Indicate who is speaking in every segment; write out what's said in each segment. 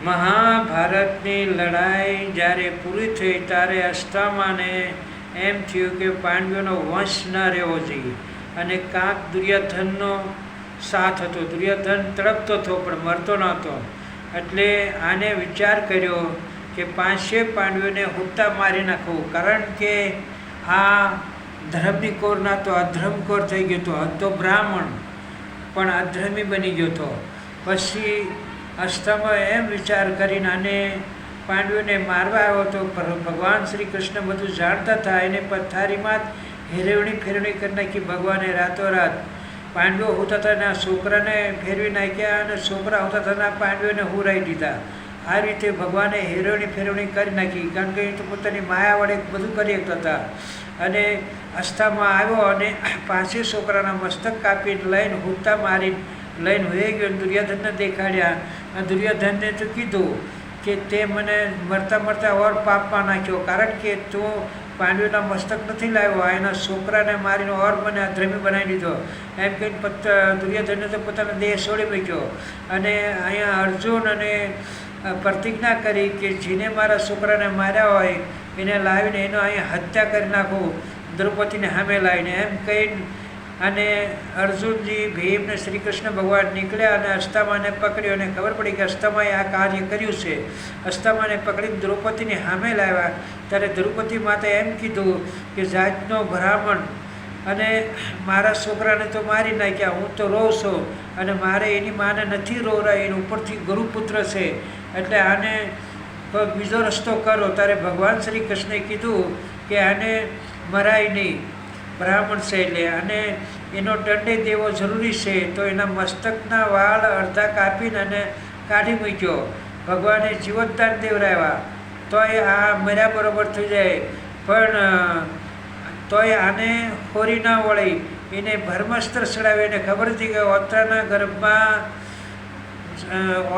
Speaker 1: મહાભારતની લડાઈ જ્યારે પૂરી થઈ ત્યારે અષ્ટામાને એમ થયું કે પાંડવોનો વંશ ન રહેવો જોઈએ, અને કાંક દુર્યોધનનો સાથ હતો. દુર્યોધન તડપતો હતો પણ મરતો નહોતો. એટલે આને વિચાર કર્યો કે 500 પાંડવોને હુત્તા મારી નાખવું, કારણ કે આ ધર્મની કોર ના તો અધર્મકોર થઈ ગયો હતો બ્રાહ્મણ, પણ અધર્મી બની ગયો હતો. પછી અષ્ટામાં એમ વિચાર કરીને અને પાંડવોને મારવા આવ્યો હતો. ભગવાન શ્રી કૃષ્ણ બધું જાણતા હતા. એને પથારીમાં જ હેરવણી ફેરવણી કરી નાખી ભગવાને રાતોરાત. પાંડવો હોતા હતા એના છોકરાને ફેરવી નાખ્યા, અને છોકરા હોતા હતા એના પાંડવોને હુરાઈ દીધા. આ રીતે ભગવાને હેરવણી ફેરવણી કરી નાખી, કારણ કે એ તો પોતાની માયા વડે બધું કરી શકતા હતા. અને અસ્થામાં આવ્યો અને 5 છોકરાના મસ્તક કાપીને લઈને હુત્તા મારીને લઈને વહી ગયો. દુર્યોધનને દેખાડ્યા. અને દુર્યોધનને તો કીધું કે તે મને મરતા મરતા ઓર પાપમાં નાખ્યો, કારણ કે તું પાંડવોના મસ્તક નથી લાવ્યો, એના છોકરાને મારીને ઓર મને અધર્મી બનાવી દીધો. એમ કહીને દુર્યોધનને તો પોતાનો દેહ છોડી મૂક્યો. અને અહીંયા અર્જુન અને પ્રતિજ્ઞા કરી કે જેને મારા છોકરાને માર્યા હોય એને લાવીને એનો અહીંયા હત્યા કરી નાખું, દ્રૌપદીને સામે લાવીને, એમ કહીને. અને અર્જુનજી ભીમને શ્રી કૃષ્ણ ભગવાન નીકળ્યા અને અષ્ટામાને પકડ્યો, અને ખબર પડી કે અષ્ટામાએ આ કાર્ય કર્યું છે. અષ્ટામાને પકડીને દ્રૌપદીની સામે લાવ્યા. ત્યારે દ્રૌપદી માતાએ એમ કીધું કે જાતનો બ્રાહ્મણ અને મારા છોકરાને તો મારી નાખ્યા, હું તો રોઉં છું, અને મારે એની માને નથી રોવરાય, એની ઉપરથી ગુરુપુત્ર છે, એટલે આને બીજો રસ્તો કરો. ત્યારે ભગવાન શ્રી કૃષ્ણે કીધું કે આને મરાય નહીં, બ્રાહ્મણ છે એટલે, અને એનો દંડ દેવો જરૂરી છે. તો એના મસ્તકના વાળ અડધા કાપીને અને કાઢી મૂક્યો. ભગવાને જીવતદાન દેવરાવ્યા, તોય આ મર્યા બરોબર થઈ જાય, પણ તોય આને હોરી ના વળી. એને ભર્મસ્ત્ર ચડાવી. એને ખબર હતી કે ઓત્રાના ગર્ભમાં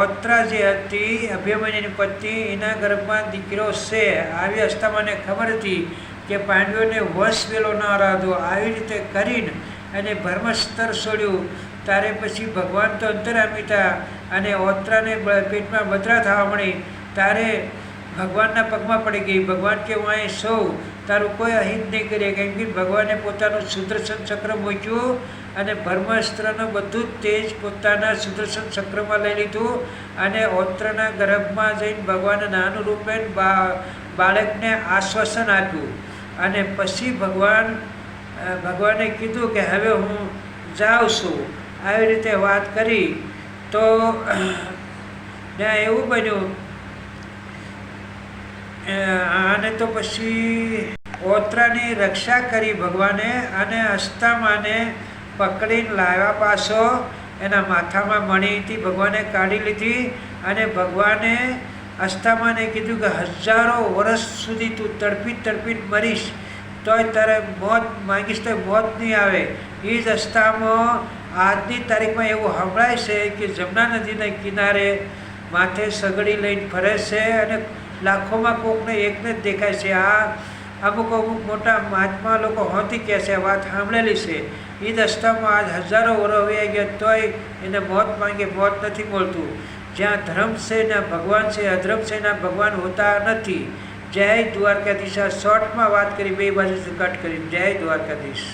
Speaker 1: ઓત્રા જે હતી અભિમન્યુની પત્ની, એના ગર્ભમાં દીકરો છે. આવી અષ્ટામાને ખબર હતી કે પાંડવોને વશ વેલો ન રાધો. આવી રીતે કરીને અને ભર્મસ્તર છોડ્યું. ત્યારે પછી ભગવાન તો અંતરામી હતા, અને ઓત્રાને પેટમાં બદરા થવા મળી. ત્યારે ભગવાનના પગમાં પડી ગઈ. ભગવાન કે હું અહીં સૌ તારું કોઈ અહિત નહીં કરીએ, કેમ કે ભગવાને પોતાનું સુદર્શન ચક્ર મૂક્યું અને ભર્મસ્ત્રનું બધું જ તેજ પોતાના સુદર્શન ચક્રમાં લઈ લીધું. અને ઓત્રના ગર્ભમાં જઈને ભગવાને નાનું રૂપ લઈને બાળકને આશ્વાસન આપ્યું. અને પછી ભગવાને કીધું કે હવે હું જાઉં છું. આવી રીતે વાત કરી. તો ત્યાં એવું બન્યું, અને તો પછી ઓત્રાની રક્ષા કરી ભગવાને, અને અષ્ટામાને પકડીને લાવ્યા પાછો. એના માથામાં મણી હતી, ભગવાને કાઢી લીધી. અને ભગવાને અષ્ટામાને કીધું કે 1000 વર્ષ સુધી તું તડપી મરીશ તોય તારે મોત માંગીશ તો મોત નહીં આવે. એ જ અષ્ટામાં આજની તારીખમાં એવું સંભળાય છે કે જમના નદીના કિનારે માથે સગડી લઈને ફરે છે, અને લાખોમાં કોકને એકને જ દેખાય છે. આ અમુક મોટા મહાત્મા લોકો હોતી કહે છે, વાત સાંભળેલી છે. એ જ અષ્ટામાં આજ 1000 વર્ષ વહી ગયા તોય એને મોત માંગે મોત નથી મળતું. જ્યાં ધર્મ છે ને ભગવાન છે, અધર્મ છે ને ભગવાન હોતા નથી. જય દ્વારકાધીશ. આ શોર્ટમાં વાત કરી, બે બાજુથી કટ કરી. જય દ્વારકાધીશ.